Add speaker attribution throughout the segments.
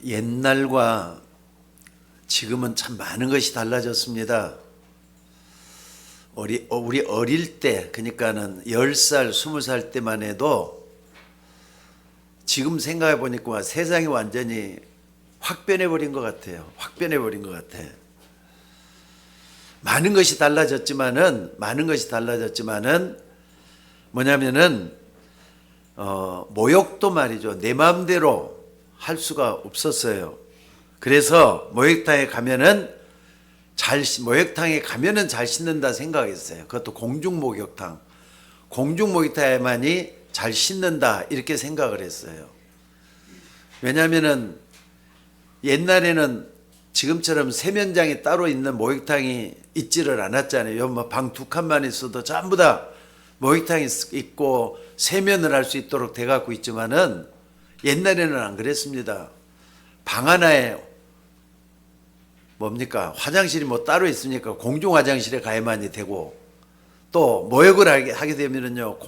Speaker 1: 옛날과 지금은 참 많은 것이 달라졌습니다. 우리 어릴 때, 그러니까는 10살, 20살 때만 해도 지금 생각해 보니까 세상이 완전히 확 변해버린 것 같아요. 확 변해버린 것 같아. 많은 것이 달라졌지만은 뭐냐면은 모욕도 말이죠. 내 마음대로 할 수가 없었어요. 그래서 목욕탕에 가면은 잘 씻는다 생각했어요. 그것도 공중 목욕탕에만이 잘 씻는다 이렇게 생각을 했어요. 왜냐하면은 옛날에는 지금처럼 세면장이 따로 있는 목욕탕이 있지를 않았잖아요. 뭐 방 두 칸만 있어도 전부 다 목욕탕이 있고 세면을 할 수 있도록 돼 갖고 있지만은 옛날에는 안 그랬습니다. 방 하나에 화장실이 뭐 따로 있으니까 공중 화장실에 가야만이 되고, 또 목욕을 하게 되면은요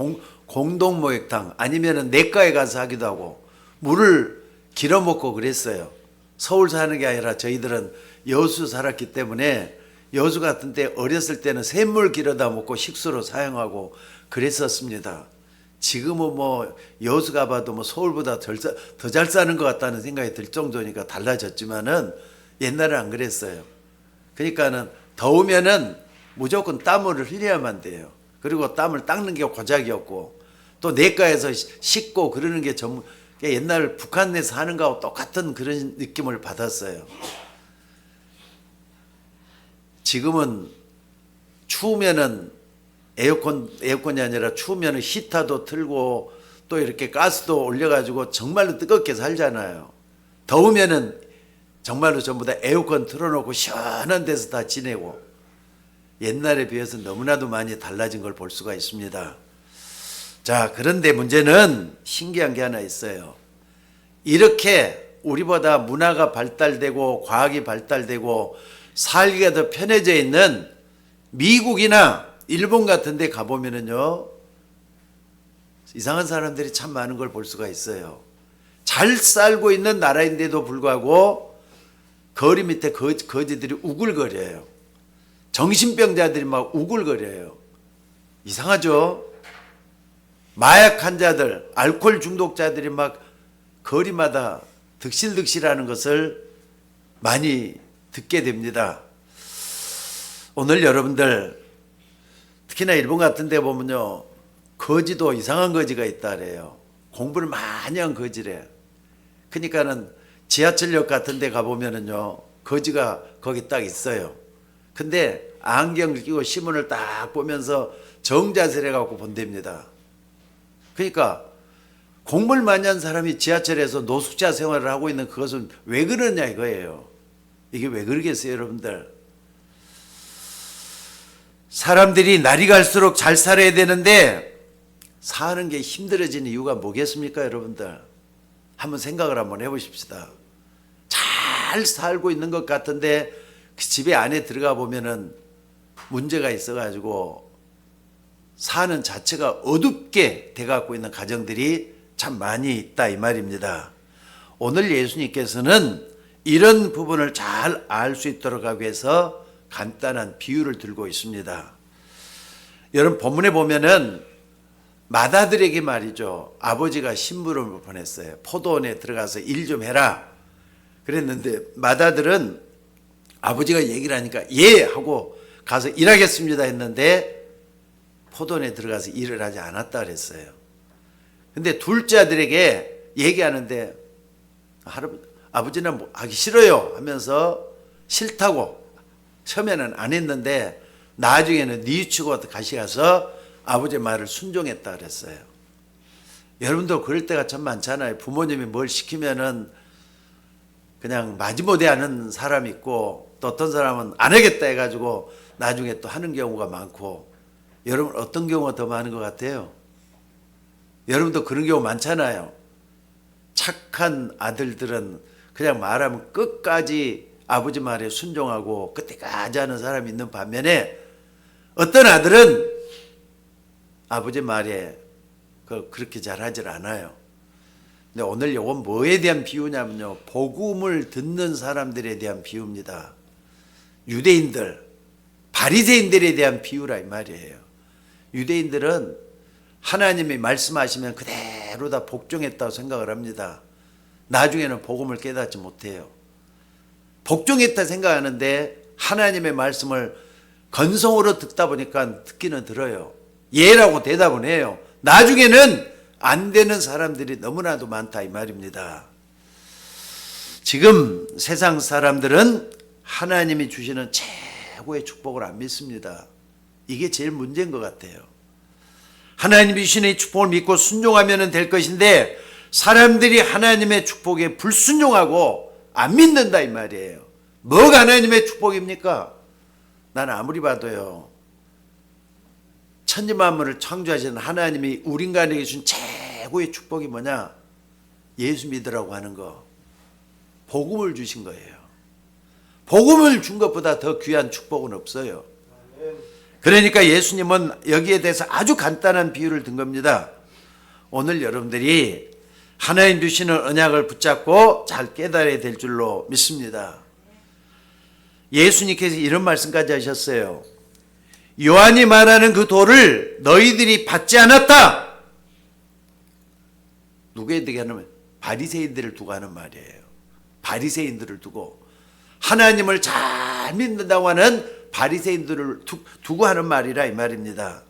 Speaker 1: 공동 목욕탕 아니면은 내과에 가서 하기도 하고 물을 길어 먹고 그랬어요. 서울 사는 게 아니라 저희들은 여수 살았기 때문에 여수 같은 데 어렸을 때는 샘물 길어다 먹고 식수로 사용하고 그랬었습니다. 지금은 뭐 여수 가봐도 뭐 서울보다 더 잘 사는 것 같다는 생각이 들 정도니까 달라졌지만은 옛날은 안 그랬어요. 그러니까는 더우면은 무조건 땀을 흘려야만 돼요. 그리고 땀을 닦는 게 고작이었고, 또 내과에서 씻고 그러는 게 옛날 북한 내에서 하는 거하고 똑같은 그런 느낌을 받았어요. 지금은 추우면은 에어컨이 아니라 추우면은 히터도 틀고 또 이렇게 가스도 올려가지고 정말로 뜨겁게 살잖아요. 더우면은 정말로 전부 다 에어컨 틀어놓고 시원한 데서 다 지내고, 옛날에 비해서 너무나도 많이 달라진 걸 볼 수가 있습니다. 자, 그런데 문제는 신기한 게 하나 있어요. 이렇게 우리보다 문화가 발달되고 과학이 발달되고 살기가 더 편해져 있는 미국이나 일본 같은 데 가보면은요 이상한 사람들이 참 많은 걸 볼 수가 있어요. 잘 살고 있는 나라인데도 불구하고 거리 밑에 거지들이 우글거려요. 정신병자들이 막 우글거려요. 이상하죠? 마약 환자들, 알코올 중독자들이 막 거리마다 득실득실하는 것을 많이 듣게 됩니다. 오늘 여러분들 특히나 일본 같은 데 보면요 거지도 이상한 거지가 있다 그래요. 공부를 많이 한 거지래. 그러니까는 지하철역 같은 데 가보면은요 거지가 거기 딱 있어요. 근데 안경을 끼고 신문을 딱 보면서 정자세를 해갖고 본답니다. 그러니까 공부를 많이 한 사람이 지하철에서 노숙자 생활을 하고 있는 그것은 왜 그러냐 이거예요. 이게 왜 그러겠어요 여러분들? 사람들이 날이 갈수록 잘 살아야 되는데 사는 게 힘들어지는 이유가 뭐겠습니까 여러분들? 한번 생각을 한번 해보십시다. 잘 살고 있는 것 같은데 그 집에 안에 들어가 보면은 문제가 있어가지고 사는 자체가 어둡게 돼갖고 있는 가정들이 참 많이 있다 이 말입니다. 오늘 예수님께서는 이런 부분을 잘 알 수 있도록 하기 위해서 간단한 비유를 들고 있습니다. 여러분 본문에 보면은 맏아들에게 말이죠. 아버지가 심부름을 보냈어요. 포도원에 들어가서 일 좀 해라. 그랬는데 맏아들은 아버지가 얘기를 하니까 예 하고 가서 일하겠습니다 했는데 포도원에 들어가서 일을 하지 않았다 그랬어요. 근데 둘째 아들에게 얘기하는데 아버지는 뭐 하기 싫어요 하면서 싫다고 처음에는 안 했는데 나중에는 뉘우치고 다시 가서 아버지의 말을 순종했다 그랬어요. 여러분도 그럴 때가 참 많잖아요. 부모님이 뭘 시키면은 그냥 마지못해 하는 사람이 있고 또 어떤 사람은 안 하겠다 해가지고 나중에 또 하는 경우가 많고, 여러분 어떤 경우가 더 많은 것 같아요? 여러분도 그런 경우 많잖아요. 착한 아들들은 그냥 말하면 끝까지 아버지 말에 순종하고 그때까지 하는 사람이 있는 반면에 어떤 아들은 아버지 말에 그렇게 잘하질 않아요. 근데 오늘 이건 뭐에 대한 비유냐면요, 복음을 듣는 사람들에 대한 비유입니다. 유대인들, 바리새인들에 대한 비유라 이 말이에요. 유대인들은 하나님이 말씀하시면 그대로 다 복종했다고 생각을 합니다. 나중에는 복음을 깨닫지 못해요. 복종했다 생각하는데 하나님의 말씀을 건성으로 듣다 보니까 듣기는 들어요. 예라고 대답은 해요. 나중에는 안 되는 사람들이 너무나도 많다 이 말입니다. 지금 세상 사람들은 하나님이 주시는 최고의 축복을 안 믿습니다. 이게 제일 문제인 것 같아요. 하나님이 주시는 이 축복을 믿고 순종하면 될 것인데 사람들이 하나님의 축복에 불순종하고 안 믿는다 이 말이에요. 뭐가 하나님의 축복입니까? 나는 아무리 봐도요, 천지만물을 창조하신 하나님이 우리 인간에게 준 최고의 축복이 뭐냐? 예수 믿으라고 하는 거. 복음을 주신 거예요. 복음을 준 것보다 더 귀한 축복은 없어요. 그러니까 예수님은 여기에 대해서 아주 간단한 비유를 든 겁니다. 오늘 여러분들이 하나님 주시는 언약을 붙잡고 잘 깨달아야 될 줄로 믿습니다. 예수님께서 이런 말씀까지 하셨어요. 요한이 말하는 그 도를 너희들이 받지 않았다. 누구에게 하는, 바리새인들을 두고 하는 말이에요. 바리새인들을 두고, 하나님을 잘 믿는다고 하는 바리새인들을 두고 하는 말이라 이 말입니다.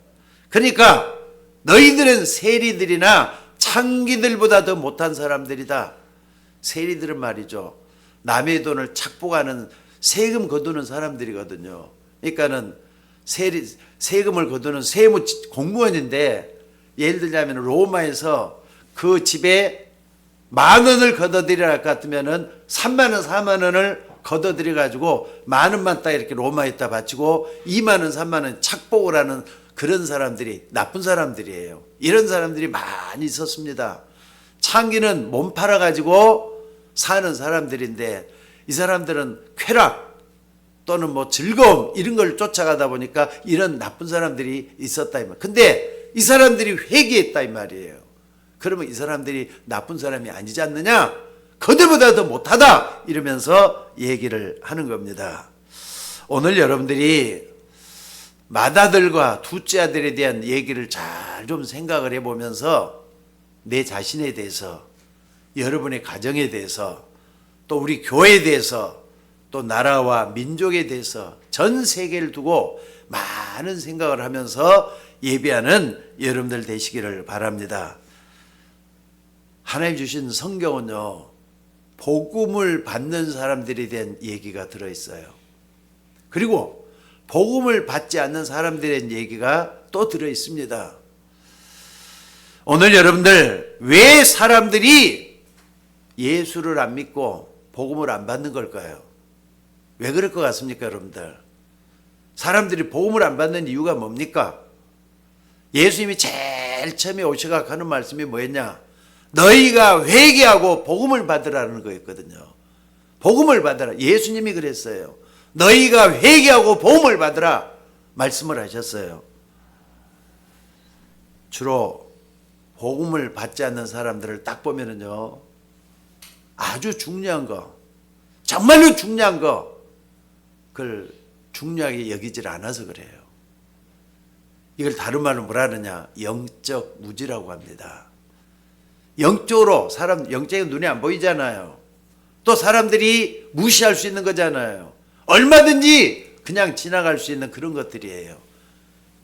Speaker 1: 그러니까 너희들은 세리들이나 창기들보다 더 못한 사람들이다. 세리들은 말이죠, 남의 돈을 착복하는, 세금 거두는 사람들이거든요. 그러니까는 세금을 거두는 세무 공무원인데, 예를 들자면 로마에서 그 집에 10,000원을 걷어들이라 할 것 같으면은 30,000원, 40,000원을 걷어들여 가지고 10,000원만 딱 이렇게 로마에다 바치고 20,000원, 30,000원 착복을 하는 그런 사람들이 나쁜 사람들이에요. 이런 사람들이 많이 있었습니다. 창기는 몸 팔아 가지고 사는 사람들인데, 이 사람들은 쾌락 또는 뭐 즐거움 이런 걸 쫓아가다 보니까 이런 나쁜 사람들이 있었다 이 말. 근데 이 사람들이 회개했다 이 말이에요. 그러면 이 사람들이 나쁜 사람이 아니지 않느냐? 그들보다 더 못하다 이러면서 얘기를 하는 겁니다. 오늘 여러분들이 맏아들과 둘째 아들에 대한 얘기를 잘 좀 생각을 해보면서 내 자신에 대해서, 여러분의 가정에 대해서, 또 우리 교회에 대해서, 또 나라와 민족에 대해서 전 세계를 두고 많은 생각을 하면서 예배하는 여러분들 되시기를 바랍니다. 하나님 주신 성경은요, 복음을 받는 사람들에 대한 얘기가 들어있어요. 그리고 복음을 받지 않는 사람들에 대한 얘기가 또 들어있습니다. 오늘 여러분들, 왜 사람들이 예수를 안 믿고 복음을 안 받는 걸까요? 왜 그럴 것 같습니까, 여러분들? 사람들이 복음을 안 받는 이유가 뭡니까? 예수님이 제일 처음에 오셔가 하는 말씀이 뭐였냐? 너희가 회개하고 복음을 받으라는 거였거든요. 복음을 받으라. 예수님이 그랬어요. 너희가 회개하고 복음을 받으라 말씀을 하셨어요. 주로 복음을 받지 않는 사람들을 딱 보면은요, 아주 중요한 거, 정말로 중요한 거, 그걸 중요하게 여기질 않아서 그래요. 이걸 다른 말로 뭐라 하느냐? 영적 무지라고 합니다. 영적으로, 사람 영적인 눈에 안 보이잖아요. 또 사람들이 무시할 수 있는 거잖아요. 얼마든지 그냥 지나갈 수 있는 그런 것들이에요.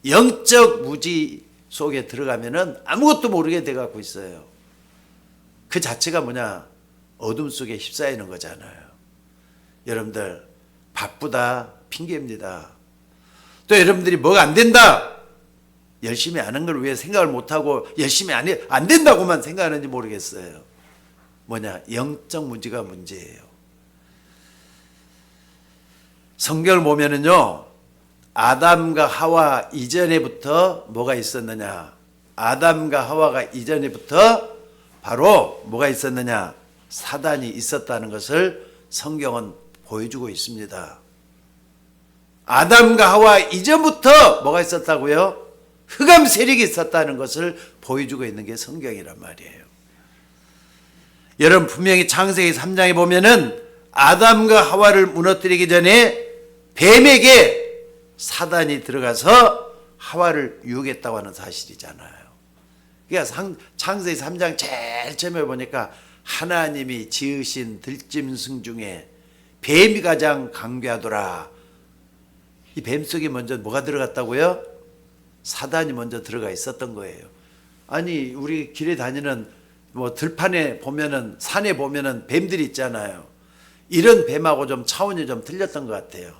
Speaker 1: 영적 무지 속에 들어가면은 아무것도 모르게 돼 갖고 있어요. 그 자체가 뭐냐? 어둠 속에 휩싸이는 거잖아요. 여러분들, 바쁘다 핑계입니다. 또 여러분들이 뭐가 안 된다, 열심히 하는 걸 왜 생각을 못하고 열심히 안 된다고만 생각하는지 모르겠어요. 뭐냐? 영적 문제가 문제예요. 성경을 보면은요, 아담과 하와 이전에부터 뭐가 있었느냐? 아담과 하와가 이전에부터 바로 뭐가 있었느냐? 사단이 있었다는 것을 성경은 보여주고 있습니다. 아담과 하와 이전부터 뭐가 있었다고요? 흑암 세력이 있었다는 것을 보여주고 있는 게 성경이란 말이에요. 여러분 분명히 창세기 3장에 보면은 아담과 하와를 무너뜨리기 전에 뱀에게 사단이 들어가서 하와를 유혹했다고 하는 사실이잖아요. 그러니까 창세기 3장 제일 처음에 보니까 하나님이 지으신 들짐승 중에 뱀이 가장 강교하더라. 이 뱀 속에 먼저 뭐가 들어갔다고요? 사단이 먼저 들어가 있었던 거예요. 아니 우리 길에 다니는 뭐 들판에 보면은 산에 보면은 뱀들이 있잖아요. 이런 뱀하고 좀 차원이 좀 틀렸던 것 같아요.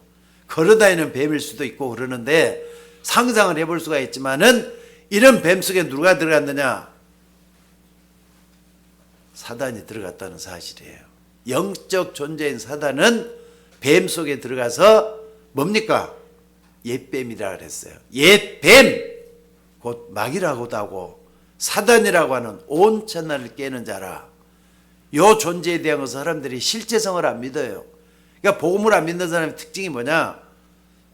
Speaker 1: 걸어다니는 뱀일 수도 있고 그러는데 상상을 해볼 수가 있지만은 이런 뱀 속에 누가 들어갔느냐? 사단이 들어갔다는 사실이에요. 영적 존재인 사단은 뱀 속에 들어가서 뭡니까? 옛뱀이라 그랬어요. 옛뱀, 곧 마귀라고도 하고 사단이라고 하는 온 천하를 깨는 자라. 요 존재에 대한 것을 사람들이 실제성을 안 믿어요. 그러니까 복음을 안 믿는 사람의 특징이 뭐냐?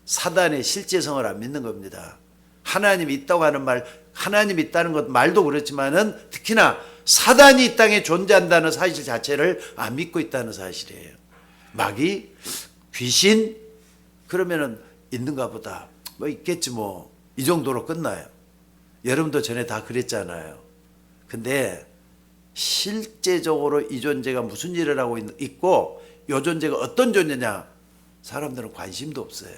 Speaker 1: 사단의 실제성을 안 믿는 겁니다. 하나님이 있다고 하는 말, 하나님이 있다는 것 말도 그렇지만은 특히나 사단이 이 땅에 존재한다는 사실 자체를 안 믿고 있다는 사실이에요. 마귀, 귀신, 그러면은 있는가 보다. 뭐 있겠지 뭐. 이 정도로 끝나요. 여러분도 전에 다 그랬잖아요. 근데 실제적으로 이 존재가 무슨 일을 하고 있고 이 존재가 어떤 존재냐? 사람들은 관심도 없어요.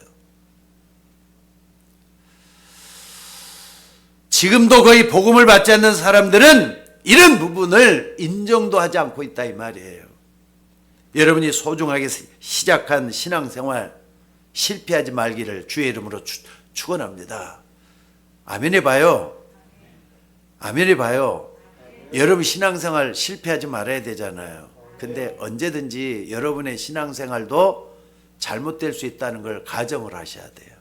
Speaker 1: 지금도 거의 복음을 받지 않는 사람들은 이런 부분을 인정도 하지 않고 있다 이 말이에요. 여러분이 소중하게 시작한 신앙생활 실패하지 말기를 주의 이름으로 축원합니다. 아멘 해봐요. 아멘 해봐요. 여러분 신앙생활 실패하지 말아야 되잖아요. 근데 언제든지 여러분의 신앙생활도 잘못될 수 있다는 걸 가정을 하셔야 돼요.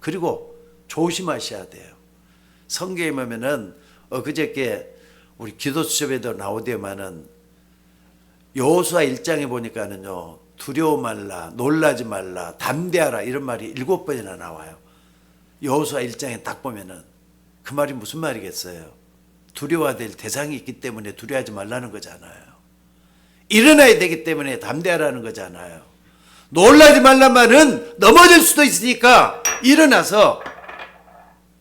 Speaker 1: 그리고 조심하셔야 돼요. 성경에 보면은 그저께 우리 기도 수첩에도 나오되만은 여호수아 1장에 보니까는요, 두려워 말라, 놀라지 말라, 담대하라 이런 말이 7번이나 나와요. 여호수아 1장에 딱 보면은 그 말이 무슨 말이겠어요? 두려워야 될 대상이 있기 때문에 두려워하지 말라는 거잖아요. 일어나야 되기 때문에 담대하라는 거잖아요. 놀라지 말란 말은 넘어질 수도 있으니까 일어나서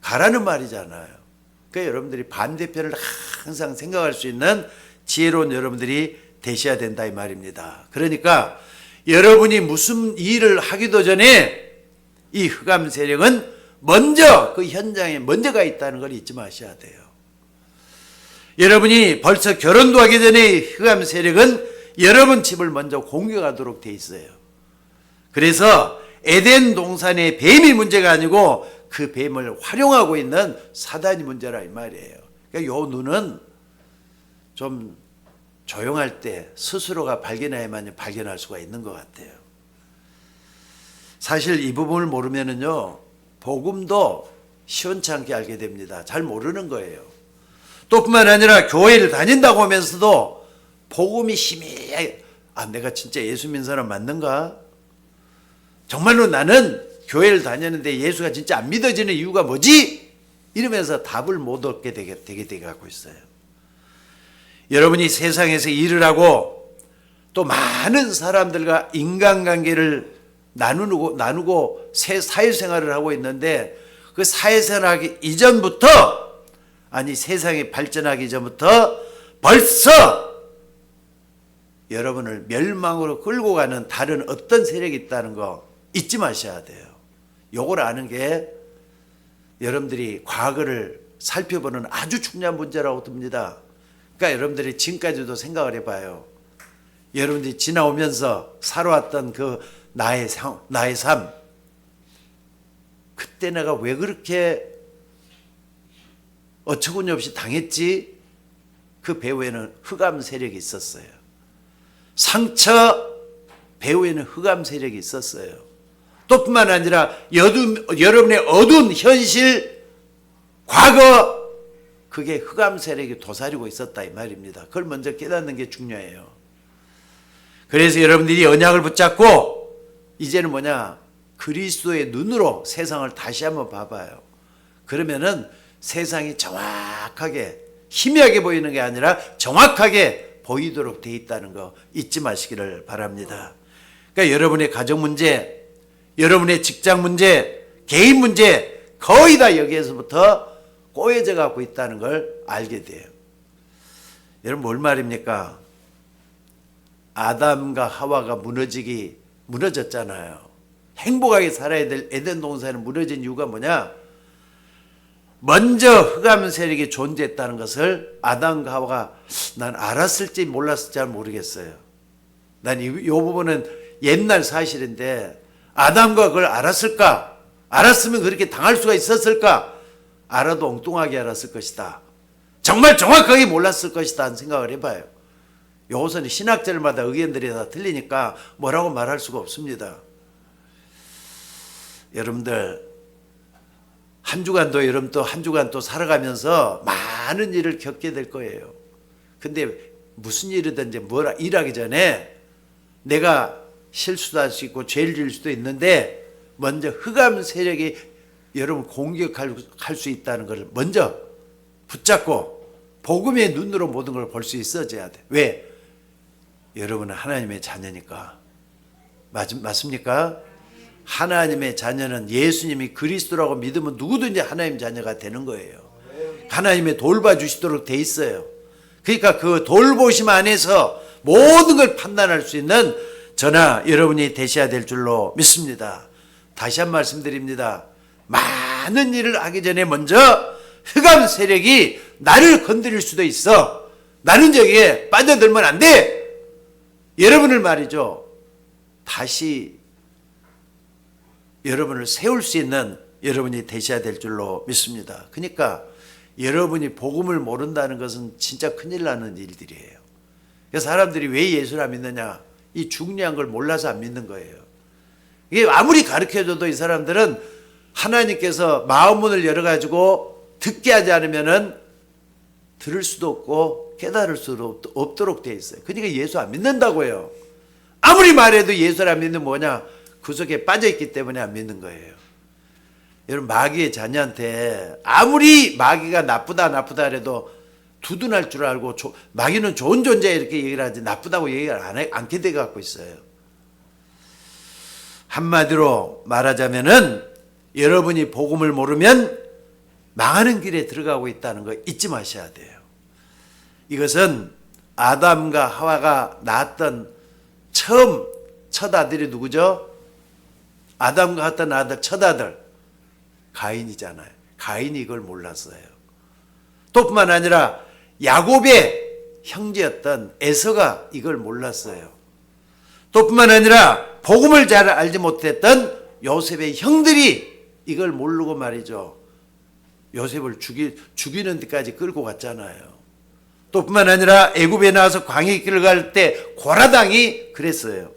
Speaker 1: 가라는 말이잖아요. 그러니까 여러분들이 반대편을 항상 생각할 수 있는 지혜로운 여러분들이 되셔야 된다 이 말입니다. 그러니까 여러분이 무슨 일을 하기도 전에 이 흑암 세력은 먼저 그 현장에 먼저 가 있다는 걸 잊지 마셔야 돼요. 여러분이 벌써 결혼도 하기 전에 흑암 세력은 여러분 집을 먼저 공격하도록 돼 있어요. 그래서 에덴 동산의 뱀이 문제가 아니고 그 뱀을 활용하고 있는 사단이 문제라 이 말이에요. 그러니까 요 눈은 좀 조용할 때 스스로가 발견해야만 발견할 수가 있는 것 같아요. 사실 이 부분을 모르면은요, 복음도 시원찮게 알게 됩니다. 잘 모르는 거예요. 또 뿐만 아니라 교회를 다닌다고 하면서도 복음이 희미하게, 내가 진짜 예수 믿는 사람 맞는가? 정말로 나는 교회를 다녔는데 예수가 진짜 안 믿어지는 이유가 뭐지? 이러면서 답을 못 얻게 되게 가고 있어요. 여러분이 세상에서 일을 하고 또 많은 사람들과 인간관계를 나누고 사회생활을 하고 있는데 그 사회생활하기 이전부터, 아니 세상이 발전하기 전부터 벌써 여러분을 멸망으로 끌고 가는 다른 어떤 세력이 있다는 거 잊지 마셔야 돼요. 요걸 아는 게 여러분들이 과거를 살펴보는 아주 중요한 문제라고 듭니다. 그러니까 여러분들이 지금까지도 생각을 해봐요. 여러분들이 지나오면서 살아왔던 그 나의 삶, 그때 내가 왜 그렇게 어처구니 없이 당했지? 그 배후에는 흑암 세력이 있었어요. 상처 배후에는 흑암 세력이 있었어요. 또 뿐만 아니라 여러분의 어두운 현실, 과거, 그게 흑암 세력이 도사리고 있었다 이 말입니다. 그걸 먼저 깨닫는 게 중요해요. 그래서 여러분들이 언약을 붙잡고 이제는 뭐냐? 그리스도의 눈으로 세상을 다시 한번 봐봐요. 그러면은 세상이 정확하게 희미하게 보이는 게 아니라 정확하게 보이도록 돼 있다는 거 잊지 마시기를 바랍니다. 그러니까 여러분의 가정 문제, 여러분의 직장 문제, 개인 문제 거의 다 여기에서부터 꼬여져 갖고 있다는 걸 알게 돼요. 여러분 뭘 말입니까? 아담과 하와가 무너졌잖아요. 행복하게 살아야 될 에덴 동산은 무너진 이유가 뭐냐? 먼저 흑암 세력이 존재했다는 것을 아담과 하와가 난 알았을지 몰랐을지 잘 모르겠어요. 난 이 부분은 옛날 사실인데 아담과 그걸 알았을까? 알았으면 그렇게 당할 수가 있었을까? 알아도 엉뚱하게 알았을 것이다. 정말 정확하게 몰랐을 것이다 하는 생각을 해봐요. 요것은 신학자들마다 의견들이 다 틀리니까 뭐라고 말할 수가 없습니다. 여러분들 한 주간도 여러분 또 한 주간 또 살아가면서 많은 일을 겪게 될 거예요. 근데 무슨 일이든지 뭐라 일하기 전에 내가 실수도 할 수 있고 죄를 지을 수도 있는데 먼저 흑암 세력이 여러분 공격할 수 있다는 것을 먼저 붙잡고 복음의 눈으로 모든 걸 볼 수 있어져야 돼. 왜? 여러분은 하나님의 자녀니까. 맞습니까? 하나님의 자녀는 예수님이 그리스도라고 믿으면 누구든지 하나님 자녀가 되는 거예요. 하나님의 돌봐주시도록 돼 있어요. 그러니까 그 돌보심 안에서 모든 걸 판단할 수 있는 저나 여러분이 되셔야 될 줄로 믿습니다. 다시 한 말씀드립니다. 많은 일을 하기 전에 먼저 흑암 세력이 나를 건드릴 수도 있어. 나는 저기에 빠져들면 안 돼. 여러분을 말이죠. 다시 여러분을 세울 수 있는 여러분이 되셔야 될 줄로 믿습니다. 그러니까 여러분이 복음을 모른다는 것은 진짜 큰일 나는 일들이에요. 그래서 사람들이 왜 예수를 안 믿느냐? 이 중요한 걸 몰라서 안 믿는 거예요. 이게 아무리 가르쳐줘도 이 사람들은 하나님께서 마음문을 열어가지고 듣게 하지 않으면은 들을 수도 없고 깨달을 수도 없도록 돼 있어요. 그러니까 예수 안 믿는다고요. 아무리 말해도 예수를 안 믿는 뭐냐? 그 속에 빠져있기 때문에 안 믿는 거예요. 여러분 마귀의 자녀한테 아무리 마귀가 나쁘다 해도 두둔할 줄 알고 마귀는 좋은 존재 이렇게 얘기를 하지 나쁘다고 얘기를 않게 돼 갖고 있어요. 한마디로 말하자면은 여러분이 복음을 모르면 망하는 길에 들어가고 있다는 거 잊지 마셔야 돼요. 이것은 아담과 하와가 낳았던 처음 첫 아들이 누구죠? 아담과 낳았던 아들 첫 아들 가인이잖아요. 가인이 이걸 몰랐어요. 또 뿐만 아니라 야곱의 형제였던 에서가 이걸 몰랐어요. 또 뿐만 아니라 복음을 잘 알지 못했던 요셉의 형들이 이걸 모르고 말이죠. 요셉을 죽이는 데까지 끌고 갔잖아요. 또 뿐만 아니라 애굽에 나와서 광야길을 갈 때 고라당이 그랬어요.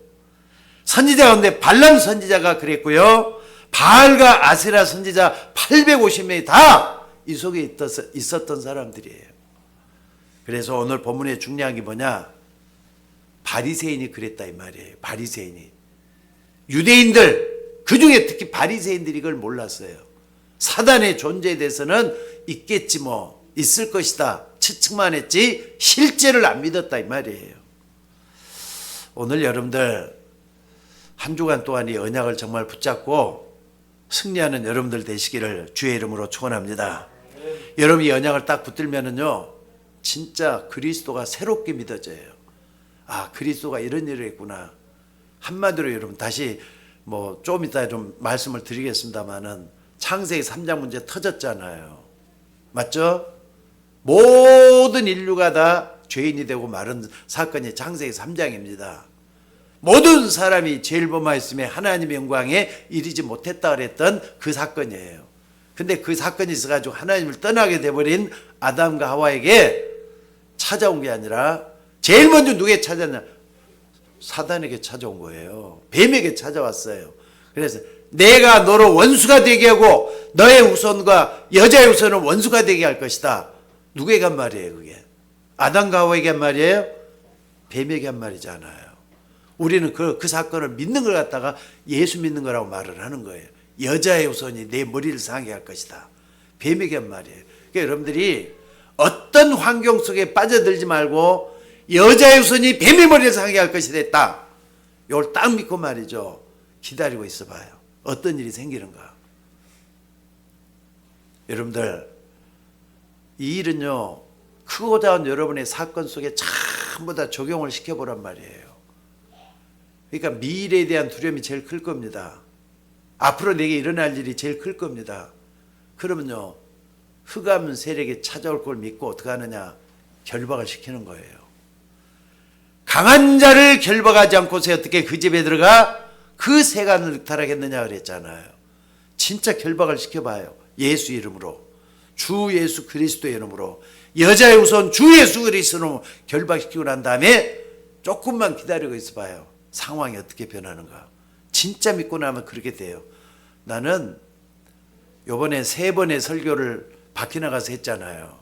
Speaker 1: 선지자 가운데 발람 선지자가 그랬고요. 바알과 아세라 선지자 850명이 다 이 속에 있었던 사람들이에요. 그래서 오늘 본문의 중요한 게 뭐냐? 바리새인이 그랬다 이 말이에요. 바리새인이. 유대인들 그중에 특히 바리새인들이 이걸 몰랐어요. 사단의 존재에 대해서는 있겠지 뭐 있을 것이다 추측만 했지 실제를 안 믿었다 이 말이에요. 오늘 여러분들 한 주간 동안 이 언약을 정말 붙잡고 승리하는 여러분들 되시기를 주의 이름으로 축원합니다. 여러분이 언약을 딱 붙들면은요 진짜 그리스도가 새롭게 믿어져요. 아 그리스도가 이런 일을 했구나. 한마디로 여러분 다시 뭐 좀 이따 좀 말씀을 드리겠습니다만은 창세기 3장 문제 터졌잖아요. 맞죠? 모든 인류가 다 죄인이 되고 마른 사건이 창세기 3장입니다. 모든 사람이 죄를 범하였으며 하나님의 영광에 이르지 못했다 그랬던 그 사건이에요. 근데 그 사건이 있어가지고 하나님을 떠나게 돼버린 아담과 하와에게 찾아온 게 아니라 제일 먼저 누구에게 찾았냐? 사단에게 찾아온 거예요. 뱀에게 찾아왔어요. 그래서 내가 너로 원수가 되게 하고 너의 후손과 여자의 후손은 원수가 되게 할 것이다. 누구에게 한 말이에요 그게? 아담과 하와에게 한 말이에요? 뱀에게 한 말이잖아요. 우리는 그 사건을 믿는 걸 갖다가 예수 믿는 거라고 말을 하는 거예요. 여자의 후손이 내 머리를 상하게 할 것이다. 뱀에게 한 말이에요. 그러니까 여러분들이 어떤 환경 속에 빠져들지 말고 여자의 후손이 뱀의 머리를 상하게 할 것이 됐다. 이걸 딱 믿고 말이죠. 기다리고 있어봐요. 어떤 일이 생기는가. 여러분들, 이 일은요, 크고 작은 여러분의 사건 속에 전부 다 적용을 시켜보란 말이에요. 그러니까 미래에 대한 두려움이 제일 클 겁니다. 앞으로 내게 일어날 일이 제일 클 겁니다. 그러면요, 흑암 세력이 찾아올 걸 믿고 어떻게 하느냐? 결박을 시키는 거예요. 강한 자를 결박하지 않고서 어떻게 그 집에 들어가 그 세간을 늑탈하겠느냐 그랬잖아요. 진짜 결박을 시켜봐요. 예수 이름으로, 주 예수 그리스도의 이름으로, 여자의 후손 주 예수 그리스도로 결박시키고 난 다음에 조금만 기다리고 있어봐요. 상황이 어떻게 변하는가. 진짜 믿고 나면 그렇게 돼요. 나는 요번에 3번의 설교를 밖에 나가서 했잖아요.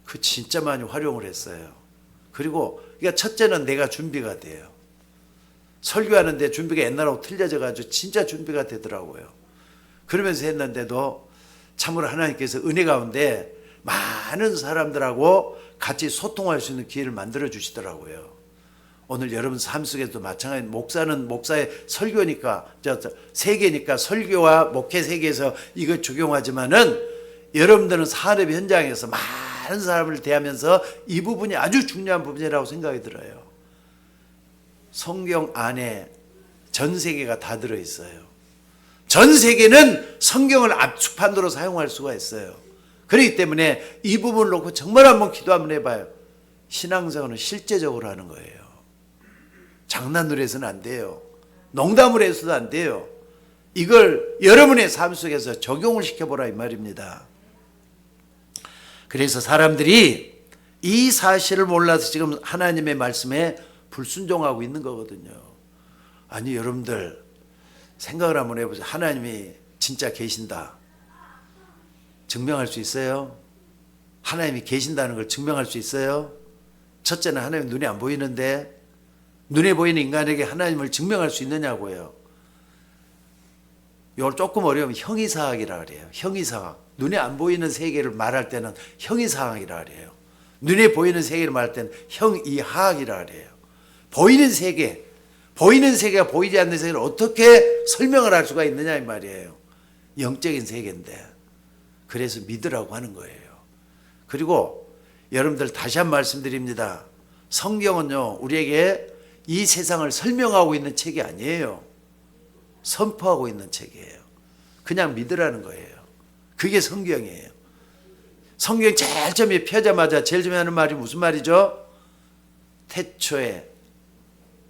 Speaker 1: 그 진짜 많이 활용을 했어요. 그리고 그러니까 첫째는 내가 준비가 돼요. 설교하는데 준비가 옛날하고 틀려져 가지고 진짜 준비가 되더라고요. 그러면서 했는데도 참으로 하나님께서 은혜 가운데 많은 사람들하고 같이 소통할 수 있는 기회를 만들어 주시더라고요. 오늘 여러분 삶 속에도 마찬가지. 목사는 목사의 설교니까, 세계니까 설교와 목회 세계에서 이거 적용하지만은 여러분들은 산업 현장에서 많은 사람을 대하면서 이 부분이 아주 중요한 부분이라고 생각이 들어요. 성경 안에 전 세계가 다 들어있어요. 전 세계는 성경을 압축판도로 사용할 수가 있어요. 그렇기 때문에 이 부분을 놓고 정말 한번 기도 한번 해봐요. 신앙생활은 실제적으로 하는 거예요. 장난으로 해서는 안 돼요. 농담으로 해서도 안 돼요. 이걸 여러분의 삶 속에서 적용을 시켜보라 이 말입니다. 그래서 사람들이 이 사실을 몰라서 지금 하나님의 말씀에 불순종하고 있는 거거든요. 아니 여러분들 생각을 한번 해보세요. 하나님이 진짜 계신다. 증명할 수 있어요? 하나님이 계신다는 걸 증명할 수 있어요? 첫째는 하나님 눈에 안 보이는데 눈에 보이는 인간에게 하나님을 증명할 수 있느냐고요. 이걸 조금 어려우면 형이사학이라 그래요. 형이사학. 눈에 안 보이는 세계를 말할 때는 형이사학이라 그래요. 눈에 보이는 세계를 말할 때는 형이하학이라 그래요. 보이는 세계가 보이지 않는 세계를 어떻게 설명을 할 수가 있느냐 이 말이에요. 영적인 세계인데. 그래서 믿으라고 하는 거예요. 그리고 여러분들 다시 한 말씀드립니다. 성경은요, 우리에게 이 세상을 설명하고 있는 책이 아니에요. 선포하고 있는 책이에요. 그냥 믿으라는 거예요. 그게 성경이에요. 성경 제일 처음에 펴자마자 제일 처음에 하는 말이 무슨 말이죠? 태초에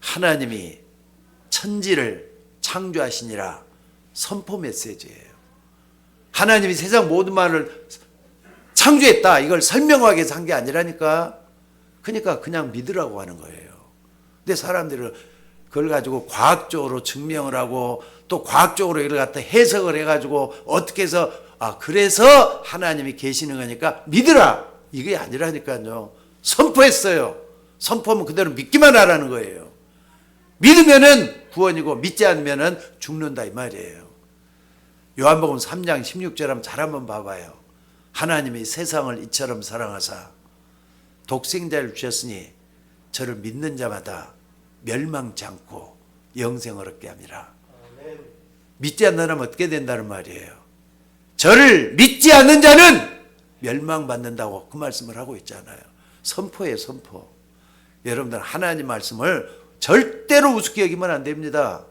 Speaker 1: 하나님이 천지를 창조하시니라. 선포 메시지예요. 하나님이 세상 모든 말을 창조했다. 이걸 설명하기 위해서 한 게 아니라니까. 그러니까 그냥 믿으라고 하는 거예요. 근데 사람들은 그걸 가지고 과학적으로 증명을 하고 또 과학적으로 이걸 갖다 해석을 해가지고 어떻게 해서 그래서 하나님이 계시는 거니까 믿으라. 이게 아니라니까요. 선포했어요. 선포하면 그대로 믿기만 하라는 거예요. 믿으면은 구원이고 믿지 않으면은 죽는다 이 말이에요. 요한복음 3장 16절 한번 잘 한번 봐봐요. 하나님이 세상을 이처럼 사랑하사 독생자를 주셨으니 저를 믿는 자마다 멸망치 않고 영생을 얻게 함이라. 믿지 않는 사람은 어떻게 된다는 말이에요. 저를 믿지 않는 자는 멸망받는다고 그 말씀을 하고 있잖아요. 선포예요, 선포. 여러분들 하나님 말씀을 절대로 우습게 여기면 안 됩니다.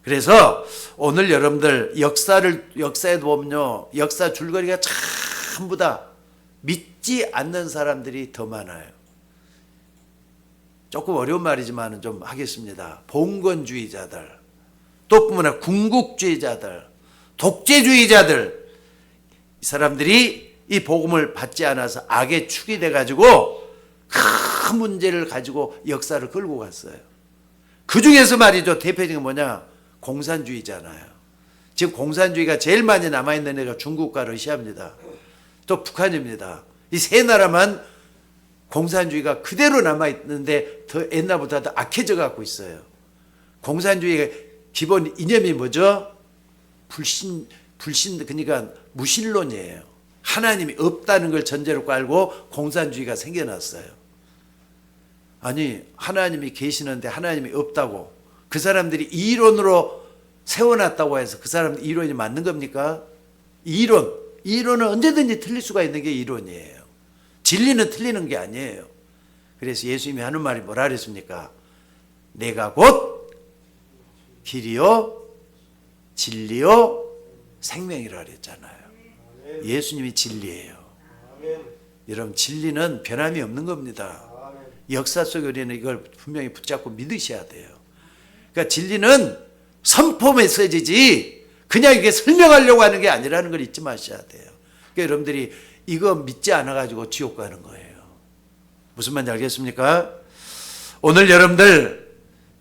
Speaker 1: 그래서 오늘 여러분들 역사에도 보면요, 역사 줄거리가 전부 다 믿지 않는 사람들이 더 많아요. 조금 어려운 말이지만 좀 하겠습니다. 봉건주의자들, 또 뿐만 아니라 궁극주의자들, 독재주의자들, 이 사람들이 이 복음을 받지 않아서 악의 축이 돼가지고 큰 문제를 가지고 역사를 끌고 갔어요. 그 중에서 말이죠, 대표적인 뭐냐? 공산주의잖아요. 지금 공산주의가 제일 많이 남아있는 애가 중국과 러시아입니다. 또 북한입니다. 이 세 나라만 공산주의가 그대로 남아있는데 더 옛날보다 더 악해져 갖고 있어요. 공산주의의 기본 이념이 뭐죠? 불신, 그러니까 무신론이에요. 하나님이 없다는 걸 전제로 깔고 공산주의가 생겨났어요. 아니 하나님이 계시는데 하나님이 없다고 그 사람들이 이론으로 세워놨다고 해서 그 사람 이론이 맞는 겁니까? 이론은 언제든지 틀릴 수가 있는 게 이론이에요. 진리는 틀리는 게 아니에요. 그래서 예수님이 하는 말이 뭐라 그랬습니까? 내가 곧 길이요 진리요 생명이라 그랬잖아요. 예수님이 진리예요. 여러분 진리는 변함이 없는 겁니다. 역사 속에 우리는 이걸 분명히 붙잡고 믿으셔야 돼요. 그러니까 진리는 선포 메시지지 그냥 이게 설명하려고 하는 게 아니라는 걸 잊지 마셔야 돼요. 그러니까 여러분들이 이거 믿지 않아 가지고 지옥 가는 거예요. 무슨 말인지 알겠습니까? 오늘 여러분들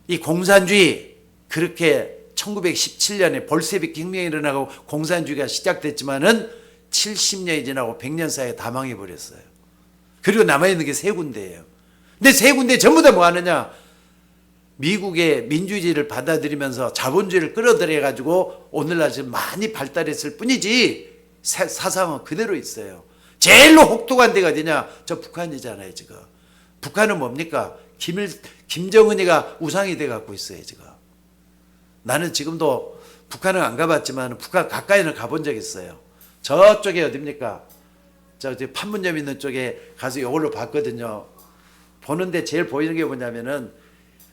Speaker 1: 이 공산주의 그렇게 1917년에 볼세빅 혁명이 일어나고 공산주의가 시작됐지만은 70년이 지나고 100년 사이에 다 망해버렸어요. 그리고 남아있는 게 세 군데예요. 근데 세 군데 전부 다 뭐 하느냐? 미국의 민주주의를 받아들이면서 자본주의를 끌어들여가지고 오늘날 지금 많이 발달했을 뿐이지 사상은 그대로 있어요. 제일로 혹독한 데가 어디냐? 저 북한이잖아요 지금. 북한은 뭡니까? 김정은이가 우상이 돼갖고 있어요 지금. 나는 지금도 북한은 안 가봤지만 북한 가까이는 가본 적 있어요. 저쪽에 어딥니까? 저 판문점 있는 쪽에 가서 이걸로 봤거든요. 보는데 제일 보이는 게 뭐냐면은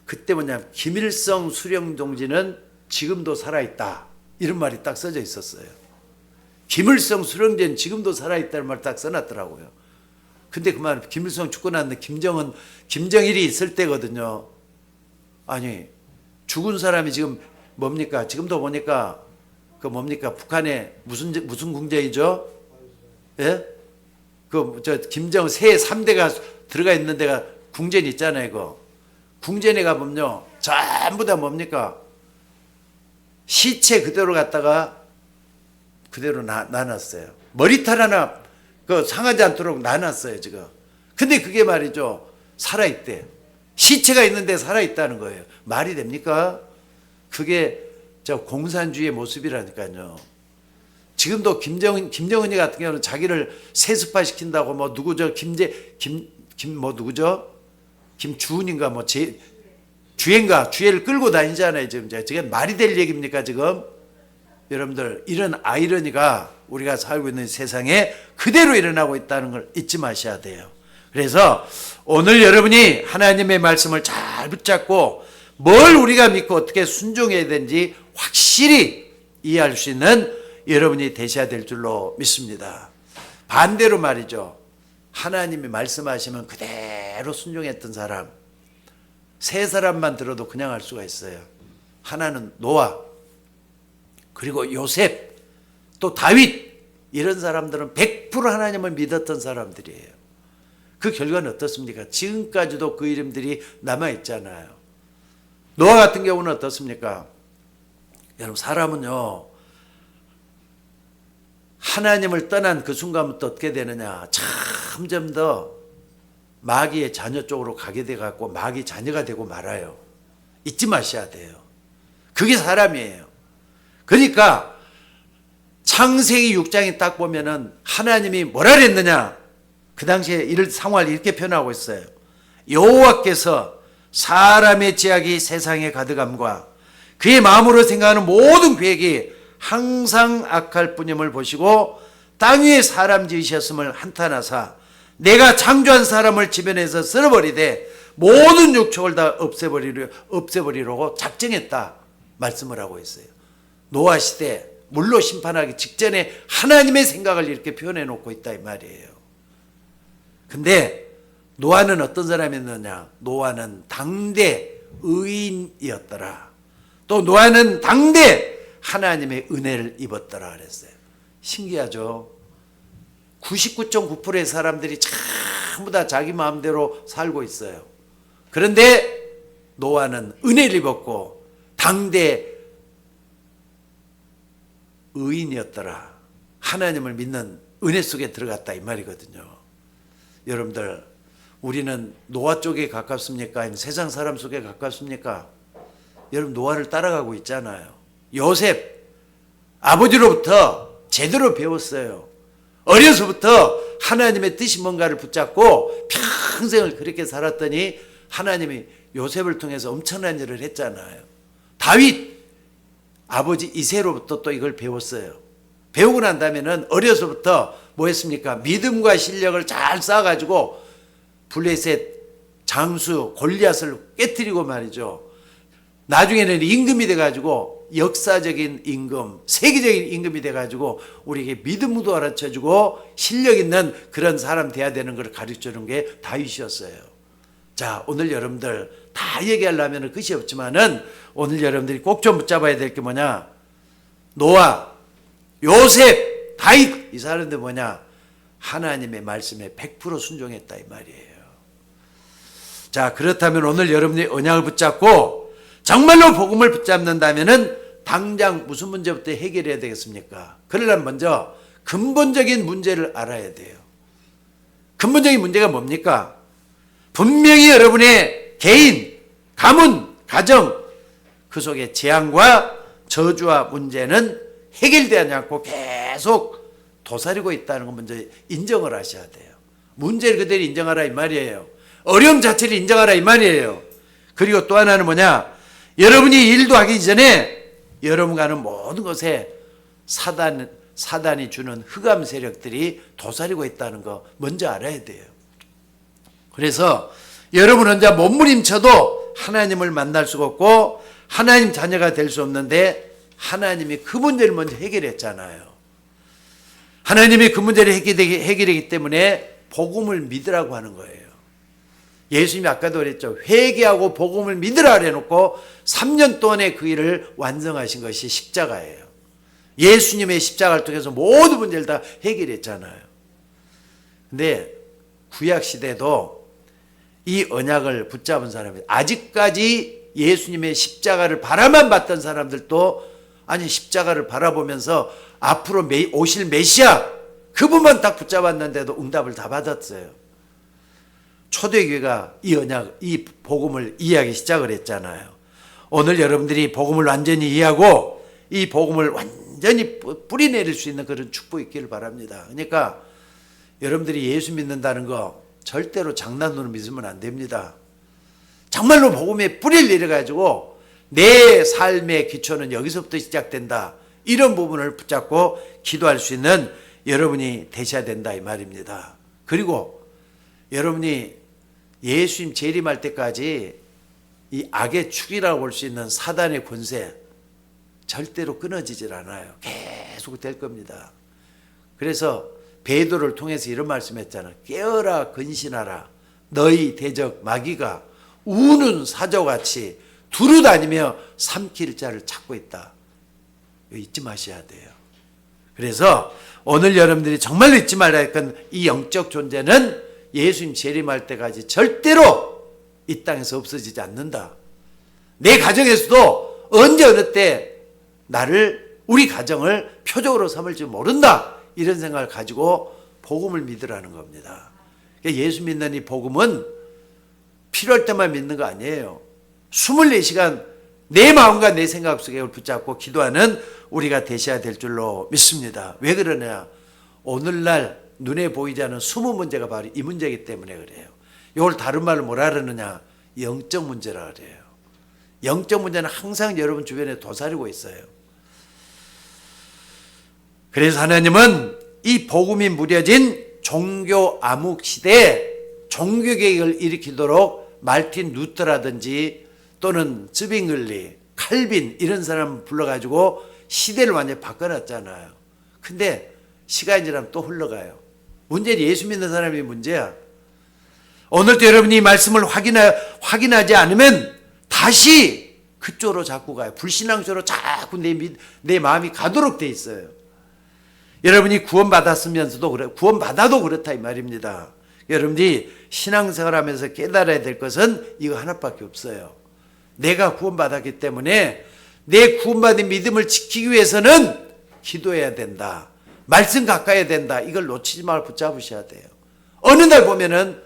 Speaker 1: 그때 뭐냐면 김일성 수령 동지는 지금도 살아있다 이런 말이 딱 써져 있었어요. 김일성 수령제는 지금도 살아있다는 말 딱 써놨더라고요. 근데 그 말 김일성 죽고 났는데 김정일이 있을 때거든요. 아니 죽은 사람이 지금 뭡니까? 지금도 보니까 그 뭡니까? 북한에 무슨 궁전이죠? 예? 그 저 김정 세 3대가 들어가 있는 데가 궁전 있잖아요. 이거 궁전에 가보면요 전부 다 뭡니까? 시체 그대로 갖다가 그대로 나눴어요. 머리털 하나 그 상하지 않도록 나눴어요 지금. 근데 그게 말이죠 살아있대. 시체가 있는데 살아있다는 거예요. 말이 됩니까? 그게 저 공산주의의 모습이라니까요. 지금도 김정은이 같은 경우는 자기를 세습화 시킨다고 뭐 누구죠? 누구죠? 김주은인가 뭐 주애를 끌고 다니잖아요 지금. 저게 말이 될 얘기입니까 지금? 여러분들 이런 아이러니가 우리가 살고 있는 세상에 그대로 일어나고 있다는 걸 잊지 마셔야 돼요. 그래서 오늘 여러분이 하나님의 말씀을 잘 붙잡고 뭘 우리가 믿고 어떻게 순종해야 되는지 확실히 이해할 수 있는 여러분이 되셔야 될 줄로 믿습니다. 반대로 말이죠. 하나님이 말씀하시면 그대로 순종했던 사람 세 사람만 들어도 그냥 할 수가 있어요. 하나는 노아, 그리고 요셉, 또 다윗, 이런 사람들은 100% 하나님을 믿었던 사람들이에요. 그 결과는 어떻습니까? 지금까지도 그 이름들이 남아있잖아요. 노아 같은 경우는 어떻습니까? 여러분 사람은요 하나님을 떠난 그 순간부터 어떻게 되느냐, 점점 더 마귀의 자녀 쪽으로 가게 돼갖고 마귀 자녀가 되고 말아요. 잊지 마셔야 돼요. 그게 사람이에요. 그러니까 창세기 6장에 딱 보면은 하나님이 뭐라 그랬느냐, 그 당시에 이런 상황을 이렇게 표현하고 있어요. 여호와께서 사람의 죄악이 세상에 가득함과 그의 마음으로 생각하는 모든 계획이 항상 악할 뿐임을 보시고 땅 위에 사람 지으셨음을 한탄하사 내가 창조한 사람을 지변에서 쓸어버리되 모든 육축을 다 없애버리려고 작정했다 말씀을 하고 있어요. 노아 시대 물로 심판하기 직전에 하나님의 생각을 이렇게 표현해 놓고 있다 이 말이에요. 근데 노아는 어떤 사람이었느냐, 노아는 당대 의인이었더라. 또 노아는 당대 하나님의 은혜를 입었더라 그랬어요. 신기하죠. 99.9%의 사람들이 전부 다 자기 마음대로 살고 있어요. 그런데 노아는 은혜를 입었고 당대 의인이었더라. 하나님을 믿는 은혜 속에 들어갔다 이 말이거든요. 여러분들 우리는 노아 쪽에 가깝습니까? 아니면 세상 사람 속에 가깝습니까? 여러분 노아를 따라가고 있잖아요. 요셉 아버지로부터 제대로 배웠어요. 어려서부터 하나님의 뜻이 뭔가를 붙잡고 평생을 그렇게 살았더니 하나님이 요셉을 통해서 엄청난 일을 했잖아요. 다윗 아버지 이새로부터 또 이걸 배웠어요. 배우고 난 다음에는 어려서부터 뭐 했습니까? 믿음과 실력을 잘 쌓아가지고 블레셋 장수 골리앗을 깨뜨리고 말이죠. 나중에는 임금이 돼가지고 역사적인 임금, 세계적인 임금이 돼가지고 우리에게 믿음도 가르쳐주고 실력 있는 그런 사람 돼야 되는 걸 가르쳐주는 게 다윗이었어요. 자, 오늘 여러분들 다 얘기하려면 끝이 없지만은 오늘 여러분들이 꼭 좀 붙잡아야 될 게 뭐냐? 노아, 요셉, 다윗 이 사람들 뭐냐? 하나님의 말씀에 100% 순종했다 이 말이에요. 자, 그렇다면 오늘 여러분이 언약을 붙잡고 정말로 복음을 붙잡는다면은 당장 무슨 문제부터 해결해야 되겠습니까? 그러려면 먼저 근본적인 문제를 알아야 돼요. 근본적인 문제가 뭡니까? 분명히 여러분의 개인, 가문, 가정 그 속에 재앙과 저주와 문제는 해결되지 않고 계속 도사리고 있다는 거 먼저 인정을 하셔야 돼요. 문제를 그대로 인정하라 이 말이에요. 어려움 자체를 인정하라 이 말이에요. 그리고 또 하나는 뭐냐? 여러분이 일도 하기 전에 여러분 가는 모든 것에 사단이 주는 흑암 세력들이 도사리고 있다는 거 먼저 알아야 돼요. 그래서 여러분 혼자 몸부림쳐도 하나님을 만날 수가 없고 하나님 자녀가 될 수 없는데 하나님이 그 문제를 먼저 해결했잖아요. 하나님이 그 문제를 해결했기 때문에 복음을 믿으라고 하는 거예요. 예수님이 아까도 그랬죠. 회개하고 복음을 믿으라 해놓고 3년 동안에 그 일을 완성하신 것이 십자가예요. 예수님의 십자가를 통해서 모든 문제를 다 해결했잖아요. 근데 구약시대도 이 언약을 붙잡은 사람이 아직까지 예수님의 십자가를 바라만 봤던 사람들도 아니 십자가를 바라보면서 앞으로 오실 메시아 그분만 딱 붙잡았는데도 응답을 다 받았어요. 초대교회가 이 언약, 이 복음을 이해하기 시작을 했잖아요. 오늘 여러분들이 복음을 완전히 이해하고 이 복음을 완전히 뿌리내릴 수 있는 그런 축복이 있기를 바랍니다. 그러니까 여러분들이 예수 믿는다는 거 절대로 장난으로 믿으면 안 됩니다. 정말로 복음에 뿌리를 내려가지고 내 삶의 기초는 여기서부터 시작된다. 이런 부분을 붙잡고 기도할 수 있는 여러분이 되셔야 된다 이 말입니다. 그리고 여러분이 예수님 재림할 때까지 이 악의 축이라고 볼 수 있는 사단의 권세 절대로 끊어지질 않아요. 계속 될 겁니다. 그래서 베드로를 통해서 이런 말씀했잖아요. 깨어라 근신하라 너희 대적 마귀가 우는 사자같이 두루다니며 삼킬 자를 찾고 있다. 이거 잊지 마셔야 돼요. 그래서 오늘 여러분들이 정말로 잊지 말아야 할 건 이 영적 존재는 예수님 재림할 때까지 절대로 이 땅에서 없어지지 않는다. 내 가정에서도 언제 어느 때 나를 우리 가정을 표적으로 삼을지 모른다. 이런 생각을 가지고 복음을 믿으라는 겁니다. 예수 믿는 이 복음은 필요할 때만 믿는 거 아니에요. 24시간 내 마음과 내 생각 속에 붙잡고 기도하는 우리가 되셔야 될 줄로 믿습니다. 왜 그러냐? 오늘날 눈에 보이지 않는 숨은 문제가 바로 이 문제이기 때문에 그래요. 이걸 다른 말로 뭐라 그러느냐? 영적 문제라 그래요. 영적 문제는 항상 여러분 주변에 도사리고 있어요. 그래서 하나님은 이 복음이 무뎌진 종교 암흑 시대에 종교개혁을 일으키도록 말틴 루터라든지 또는 즈빙글리, 칼빈 이런 사람 불러가지고 시대를 완전히 바꿔놨잖아요. 근데 시간이 지나면 또 흘러가요. 문제는 예수 믿는 사람이 문제야. 오늘도 여러분이 이 말씀을 확인하지 않으면 다시 그쪽으로 자꾸 가요. 불신앙적으로 자꾸 내 마음이 가도록 돼 있어요. 여러분이 구원받았으면서도 그래, 구원받아도 그렇다 이 말입니다. 여러분들이 신앙생활하면서 깨달아야 될 것은 이거 하나밖에 없어요. 내가 구원받았기 때문에 내 구원받은 믿음을 지키기 위해서는 기도해야 된다. 말씀 가까이 된다. 이걸 놓치지 말고 붙잡으셔야 돼요. 어느 날 보면은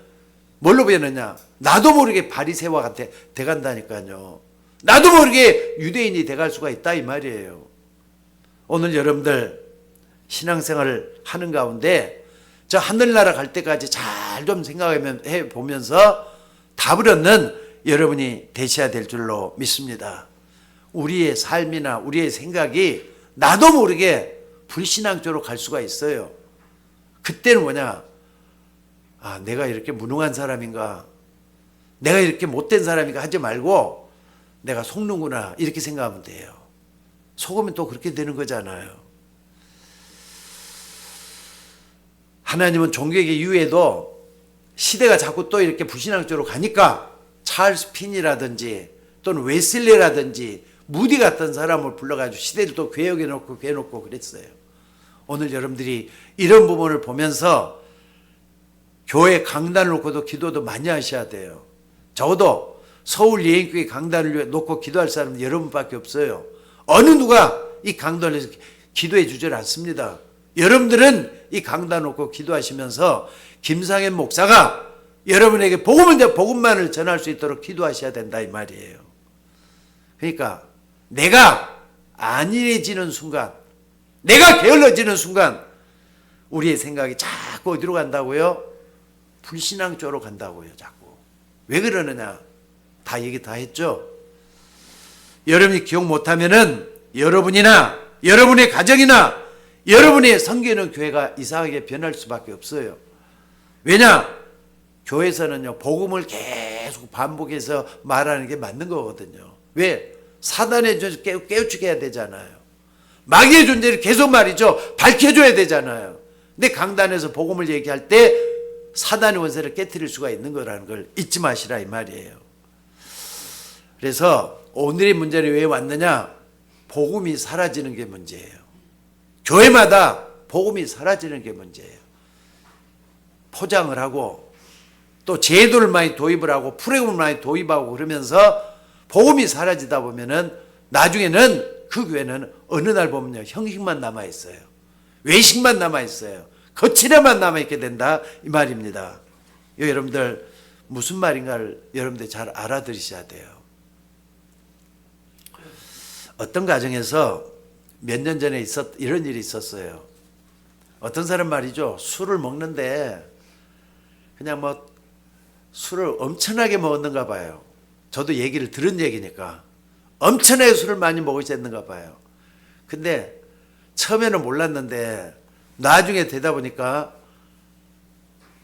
Speaker 1: 뭘로 변하냐? 나도 모르게 바리새와 돼간다니까요. 나도 모르게 유대인이 돼갈 수가 있다 이 말이에요. 오늘 여러분들 신앙생활을 하는 가운데 저 하늘나라 갈 때까지 잘 좀 생각해 보면서 답을 얻는 여러분이 되셔야 될 줄로 믿습니다. 우리의 삶이나 우리의 생각이 나도 모르게 불신앙 쪽으로 갈 수가 있어요. 그때는 뭐냐? 아, 내가 이렇게 무능한 사람인가? 내가 이렇게 못된 사람인가 하지 말고 내가 속는구나 이렇게 생각하면 돼요. 속으면 또 그렇게 되는 거잖아요. 하나님은 종교계 이후에도 시대가 자꾸 또 이렇게 불신앙 쪽으로 가니까 찰스 핀이라든지 또는 웨슬리라든지 무디 같은 사람을 불러가지고 시대를 또 괴역해 놓고 그랬어요. 오늘 여러분들이 이런 부분을 보면서 교회 강단을 놓고도 기도도 많이 하셔야 돼요. 적어도 서울 예인교회 강단을 놓고 기도할 사람은 여러분밖에 없어요. 어느 누가 이 강단에서 기도해 주질 않습니다. 여러분들은 이 강단 놓고 기도하시면서 김상현 목사가 여러분에게 복음만을 전할 수 있도록 기도하셔야 된다 이 말이에요. 그러니까 내가 안일해지는 순간, 내가 게을러지는 순간 우리의 생각이 자꾸 어디로 간다고요? 불신앙 쪽으로 간다고요. 자꾸. 왜 그러느냐? 다 얘기 다 했죠. 여러분이 기억 못하면은 여러분이나 여러분의 가정이나 여러분의 섬기는 교회가 이상하게 변할 수밖에 없어요. 왜냐? 교회에서는요, 복음을 계속 반복해서 말하는 게 맞는 거거든요. 왜? 사단의 존재 깨우치게 해야 되잖아요. 마귀의 존재를 계속 말이죠. 밝혀줘야 되잖아요. 근데 강단에서 복음을 얘기할 때 사단의 원세를 깨트릴 수가 있는 거라는 걸 잊지 마시라 이 말이에요. 그래서 오늘의 문제는 왜 왔느냐? 복음이 사라지는 게 문제예요. 교회마다 복음이 사라지는 게 문제예요. 포장을 하고 또 제도를 많이 도입을 하고 프로그램을 많이 도입하고 그러면서 복음이 사라지다 보면은 나중에는 그 교회는 어느 날 보면요, 형식만 남아있어요. 외식만 남아있어요. 거칠에만 남아있게 된다 이 말입니다. 여러분들 무슨 말인가를 여러분들 잘 알아들으셔야 돼요. 어떤 가정에서 몇 년 전에 이런 일이 있었어요. 어떤 사람 말이죠, 술을 먹는데 그냥 뭐 술을 엄청나게 먹었는가 봐요. 저도 얘기를 들은 얘기니까 엄청나게 술을 많이 먹으셨는가 봐요. 근데 처음에는 몰랐는데 나중에 되다 보니까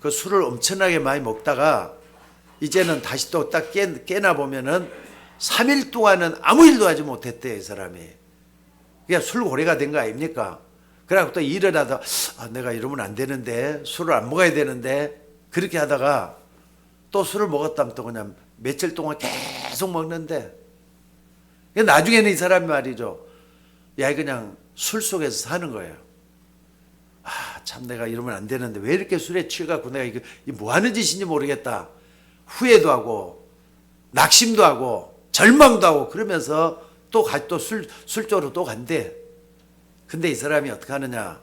Speaker 1: 그 술을 엄청나게 많이 먹다가 이제는 다시 또 딱 깨나 보면은 3일 동안은 아무 일도 하지 못했대요, 이 사람이. 그냥 술고래가 된 거 아닙니까? 그래갖고 또 일어나다, 아, 내가 이러면 안 되는데, 술을 안 먹어야 되는데, 그렇게 하다가 또 술을 먹었다면 또 그냥 며칠 동안 계속 먹는데, 나중에는 이 사람이 말이죠. 야, 그냥 술 속에서 사는 거예요. 아, 참 내가 이러면 안 되는데, 왜 이렇게 술에 취해갖고 내가 이거 뭐 하는 짓인지 모르겠다. 후회도 하고, 낙심도 하고, 절망도 하고, 그러면서 또 술쪽으로 또 간대. 근데 이 사람이 어떻게 하느냐.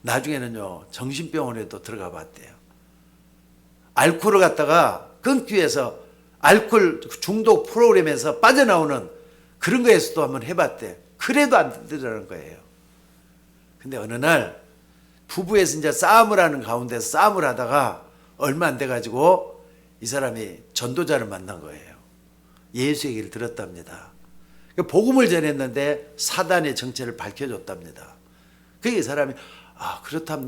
Speaker 1: 나중에는요, 정신병원에도 들어가 봤대요. 알코올을 갖다가 끊기 위해서 알코올 중독 프로그램에서 빠져나오는 그런 거에서도 한번 해봤대. 그래도 안 되더라는 거예요. 근데 어느 날 부부에서 이제 싸움을 하는 가운데서 싸움을 하다가 얼마 안 돼가지고 이 사람이 전도자를 만난 거예요. 예수 얘기를 들었답니다. 복음을 전했는데 사단의 정체를 밝혀줬답니다. 그게 이 사람이, 아, 그렇다면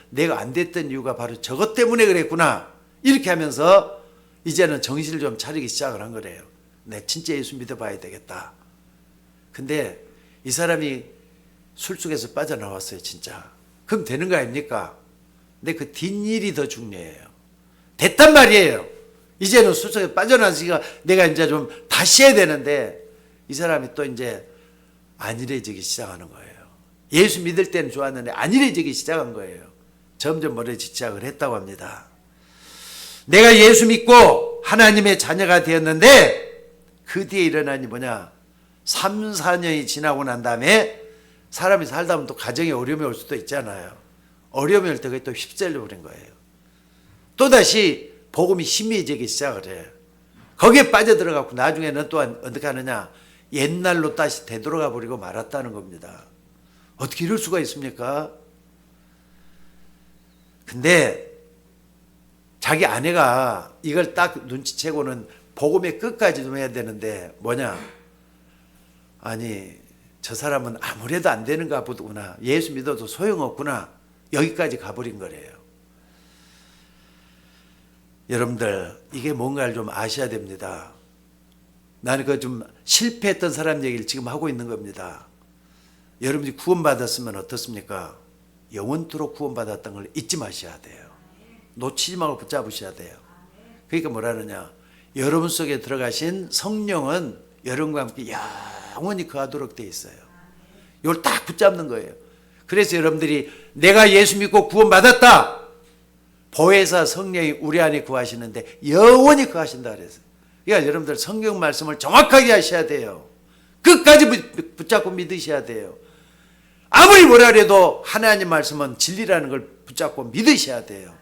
Speaker 1: 내가 안 됐던 이유가 바로 저것 때문에 그랬구나. 이렇게 하면서 이제는 정신을 좀 차리기 시작을 한 거래요. 내 진짜 예수 믿어봐야 되겠다. 근데 이 사람이 술 속에서 빠져나왔어요, 진짜. 그럼 되는 거 아닙니까? 근데 그 뒷일이 더 중요해요. 됐단 말이에요. 이제는 술 속에 빠져나왔으니까 내가 이제 좀 다시 해야 되는데 이 사람이 또 이제 안일해지기 시작하는 거예요. 예수 믿을 때는 좋았는데 안일해지기 시작한 거예요. 점점 멀어지기 시작을 했다고 합니다. 내가 예수 믿고 하나님의 자녀가 되었는데 그 뒤에 일어난 일이 뭐냐? 3, 4년이 지나고 난 다음에 사람이 살다 보면 또 가정에 어려움이 올 수도 있잖아요. 어려움이 올 때 그게 또 휩쓸려 버린 거예요. 또다시 복음이 희미해지기 시작을 해요. 거기에 빠져들어가고 나중에는 또한 어떻게 하느냐? 옛날로 다시 되돌아가 버리고 말았다는 겁니다. 어떻게 이럴 수가 있습니까? 근데 자기 아내가 이걸 딱 눈치채고는 복음의 끝까지 좀 해야 되는데 뭐냐? 아니 저 사람은 아무래도 안 되는가 보구나. 예수 믿어도 소용없구나. 여기까지 가버린 거래요. 여러분들 이게 뭔가를 좀 아셔야 됩니다. 나는 그 좀 실패했던 사람 얘기를 지금 하고 있는 겁니다. 여러분이 구원받았으면 어떻습니까? 영원토록 구원받았던 걸 잊지 마셔야 돼요. 놓치지 말고 붙잡으셔야 돼요. 그러니까 뭐라느냐? 여러분 속에 들어가신 성령은 여러분과 함께 영원히 거하도록 돼 있어요. 이걸 딱 붙잡는 거예요. 그래서 여러분들이 내가 예수 믿고 구원받았다. 보혜사 성령이 우리 안에 거하시는데 영원히 거하신다 그래서. 그러니까 여러분들 성경 말씀을 정확하게 하셔야 돼요. 끝까지 붙잡고 믿으셔야 돼요. 아무리 뭐라 해도 하나님 말씀은 진리라는 걸 붙잡고 믿으셔야 돼요.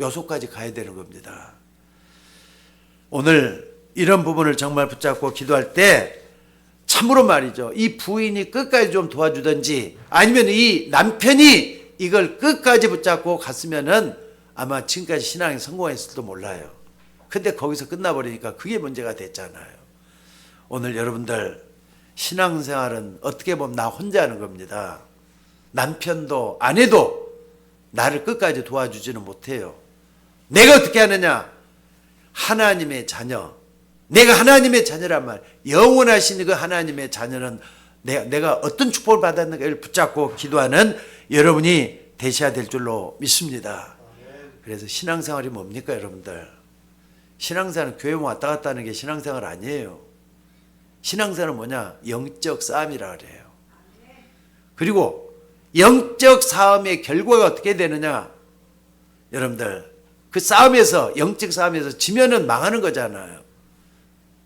Speaker 1: 요소까지 가야 되는 겁니다. 오늘 이런 부분을 정말 붙잡고 기도할 때 참으로 말이죠. 이 부인이 끝까지 좀 도와주든지 아니면 이 남편이 이걸 끝까지 붙잡고 갔으면은 아마 지금까지 신앙에 성공했을지도 몰라요. 근데 거기서 끝나버리니까 그게 문제가 됐잖아요. 오늘 여러분들 신앙생활은 어떻게 보면 나 혼자 하는 겁니다. 남편도 아내도 나를 끝까지 도와주지는 못해요. 내가 어떻게 하느냐? 하나님의 자녀. 내가 하나님의 자녀란 말. 영원하신 그 하나님의 자녀는 내가 어떤 축복을 받았는가를 붙잡고 기도하는 여러분이 되셔야 될 줄로 믿습니다. 그래서 신앙생활이 뭡니까 여러분들? 신앙생활은 교회 왔다 갔다 하는 게 신앙생활 아니에요. 신앙생활은 뭐냐? 영적 싸움이라 그래요. 그리고 영적 싸움의 결과가 어떻게 되느냐? 여러분들 그 싸움에서 영적 싸움에서 지면은 망하는 거잖아요.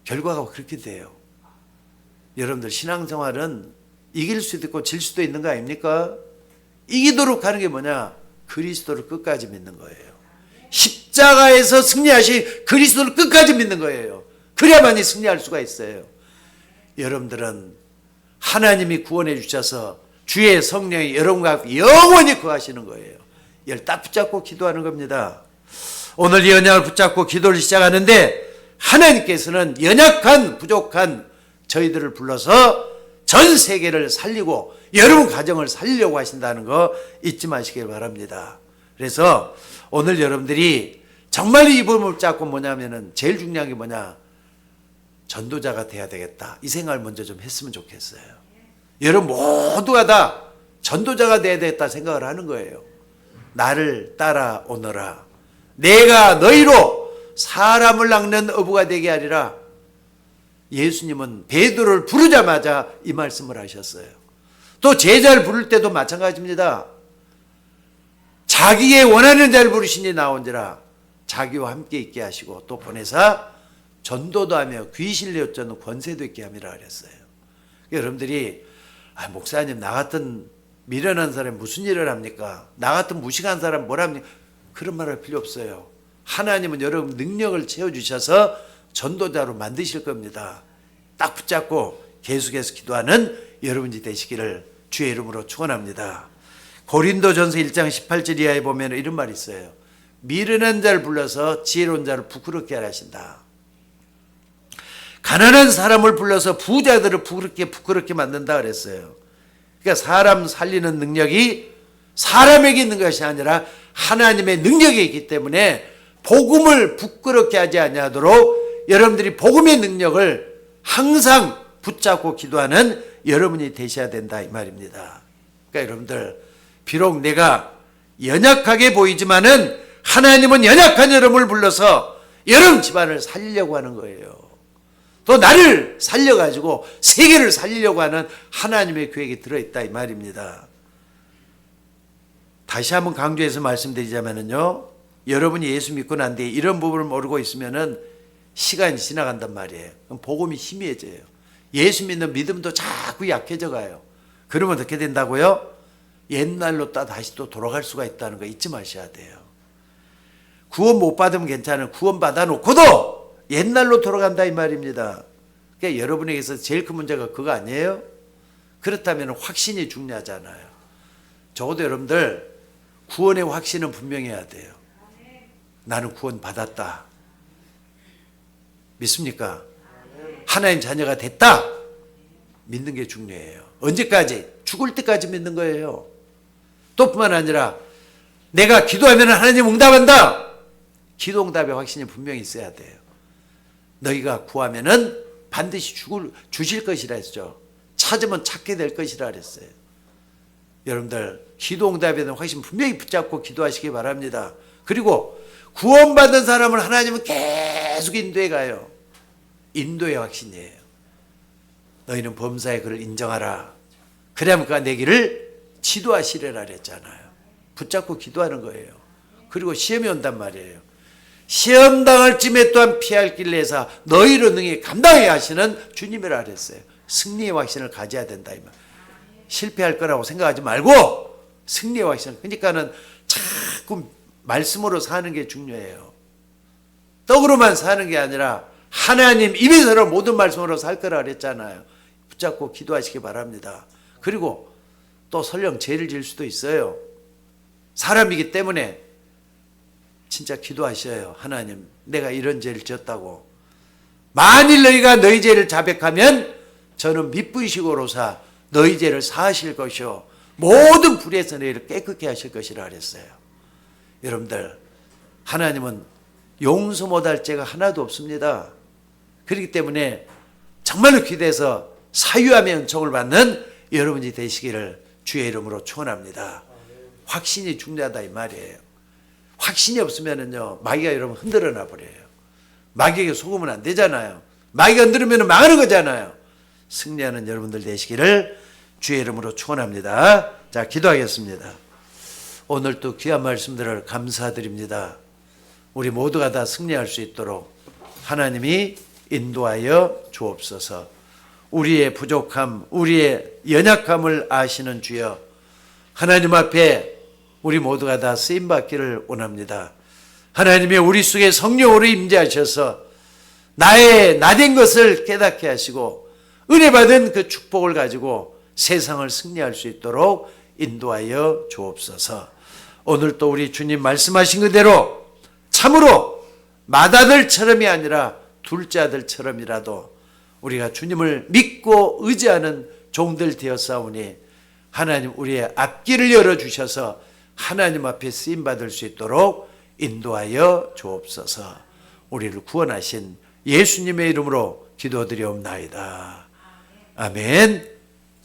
Speaker 1: 결과가 그렇게 돼요. 여러분들 신앙생활은 이길 수도 있고 질 수도 있는 거 아닙니까? 이기도록 하는 게 뭐냐? 그리스도를 끝까지 믿는 거예요. 십자가에서 승리하신 그리스도를 끝까지 믿는 거예요. 그래야만이 승리할 수가 있어요. 여러분들은 하나님이 구원해 주셔서 주의 성령이 여러분과 영원히 거하시는 거예요. 이걸 딱 붙잡고 기도하는 겁니다. 오늘 이 언약을 붙잡고 기도를 시작하는데 하나님께서는 연약한 부족한 저희들을 불러서 전 세계를 살리고 여러분 가정을 살리려고 하신다는 거 잊지 마시길 바랍니다. 그래서 오늘 여러분들이 정말 이 부분을 붙잡고 뭐냐면은 제일 중요한 게 뭐냐? 전도자가 돼야 되겠다. 이 생각을 먼저 좀 했으면 좋겠어요. 여러분 모두가 다 전도자가 돼야 되겠다 생각을 하는 거예요. 나를 따라오너라. 내가 너희로 사람을 낚는 어부가 되게 하리라. 예수님은 베드로를 부르자마자 이 말씀을 하셨어요. 또 제자를 부를 때도 마찬가지입니다. 자기의 원하는 자를 부르시니 나온지라. 자기와 함께 있게 하시고 또 보내사 전도도 하며 귀신 내쫓는 권세도 있게 함이라 그랬어요. 여러분들이 목사님 나 같은 미련한 사람이 무슨 일을 합니까? 나 같은 무식한 사람 뭘 합니까? 그런 말 할 필요 없어요. 하나님은 여러분 능력을 채워주셔서 전도자로 만드실 겁니다. 딱 붙잡고 계속해서 기도하는 여러분이 되시기를 주의 이름으로 축원합니다. 고린도전서 1장 18절 이하에 보면 이런 말이 있어요. 미련한 자를 불러서 지혜로운 자를 부끄럽게 하라 하신다. 가난한 사람을 불러서 부자들을 부끄럽게 만든다 그랬어요. 그러니까 사람 살리는 능력이 사람에게 있는 것이 아니라 하나님의 능력이 있기 때문에 복음을 부끄럽게 하지 아니하도록 여러분들이 복음의 능력을 항상 붙잡고 기도하는 여러분이 되셔야 된다 이 말입니다. 그러니까 여러분들 비록 내가 연약하게 보이지만은 하나님은 연약한 여러분을 불러서 여러분 집안을 살리려고 하는 거예요. 또 나를 살려가지고 세계를 살리려고 하는 하나님의 계획이 들어있다 이 말입니다. 다시 한번 강조해서 말씀드리자면요. 여러분이 예수 믿고 난 뒤에 이런 부분을 모르고 있으면은 시간이 지나간단 말이에요. 그럼 복음이 희미해져요. 예수 믿는 믿음도 자꾸 약해져 가요. 그러면 어떻게 된다고요? 옛날로 다시 또 돌아갈 수가 있다는 거 잊지 마셔야 돼요. 구원 못 받으면 괜찮아요. 구원 받아놓고도 옛날로 돌아간다 이 말입니다. 그러니까 여러분에게서 제일 큰 문제가 그거 아니에요? 그렇다면 확신이 중요하잖아요. 적어도 여러분들 구원의 확신은 분명해야 돼요. 나는 구원 받았다. 믿습니까? 하나님 자녀가 됐다. 믿는 게 중요해요. 언제까지? 죽을 때까지 믿는 거예요. 또 뿐만 아니라 내가 기도하면 하나님 응답한다. 기도 응답의 확신이 분명히 있어야 돼요. 너희가 구하면은 반드시 주실 것이라 했죠. 찾으면 찾게 될 것이라 그랬어요. 여러분들 기도 응답에 대한 확신 분명히 붙잡고 기도하시기 바랍니다. 그리고 구원받은 사람을 하나님은 계속 인도해 가요. 인도의 확신이에요. 너희는 범사에 그를 인정하라. 그래야만 그가 내 길을 지도하시리라 그랬잖아요. 붙잡고 기도하는 거예요. 그리고 시험이 온단 말이에요. 시험 당할 쯤에 또한 피할 길을 내사 너희로 능히 감당해야 하시는 주님이라 그랬어요. 승리의 확신을 가져야 된다 이 말. 실패할 거라고 생각하지 말고 승리의 확신. 그러니까는 자꾸 말씀으로 사는 게 중요해요. 떡으로만 사는 게 아니라 하나님 입에서 모든 말씀으로 살 거라 그랬잖아요. 붙잡고 기도하시기 바랍니다. 그리고 또 설령 죄를 지을 수도 있어요. 사람이기 때문에 진짜 기도하셔요. 하나님, 내가 이런 죄를 지었다고. 만일 너희가 너희 죄를 자백하면 저는 미쁘시고로사 너희 죄를 사하실 것이요 모든 불의에서 너희를 깨끗게 하실 것이라 그랬어요. 여러분들, 하나님은 용서 못할 죄가 하나도 없습니다. 그렇기 때문에 정말로 기도해서 사유함의 은총을 받는 여러분이 되시기를 주의 이름으로 축원합니다. 확신이 중요하다 이 말이에요. 확신이 없으면은요 마귀가 여러분 흔들어 놔 버려요. 마귀에게 속으면 안 되잖아요. 마귀가 흔들으면 망하는 거잖아요. 승리하는 여러분들 되시기를 주의 이름으로 축원합니다. 자, 기도하겠습니다. 오늘 또 귀한 말씀들을 감사드립니다. 우리 모두가 다 승리할 수 있도록 하나님이 인도하여 주옵소서. 우리의 부족함, 우리의 연약함을 아시는 주여, 하나님 앞에 우리 모두가 다 쓰임받기를 원합니다. 하나님의 우리 속에 성령으로 임재하셔서 나의 나된 것을 깨닫게 하시고 은혜 받은 그 축복을 가지고 세상을 승리할 수 있도록 인도하여 주옵소서. 오늘 또 우리 주님 말씀하신 그대로 참으로 맏아들처럼이 아니라 둘째 아들처럼이라도 우리가 주님을 믿고 의지하는 종들 되었사오니 하나님 우리의 앞길을 열어주셔서 하나님 앞에 쓰임받을 수 있도록 인도하여 주옵소서. 우리를 구원하신 예수님의 이름으로 기도드리옵나이다. 아멘.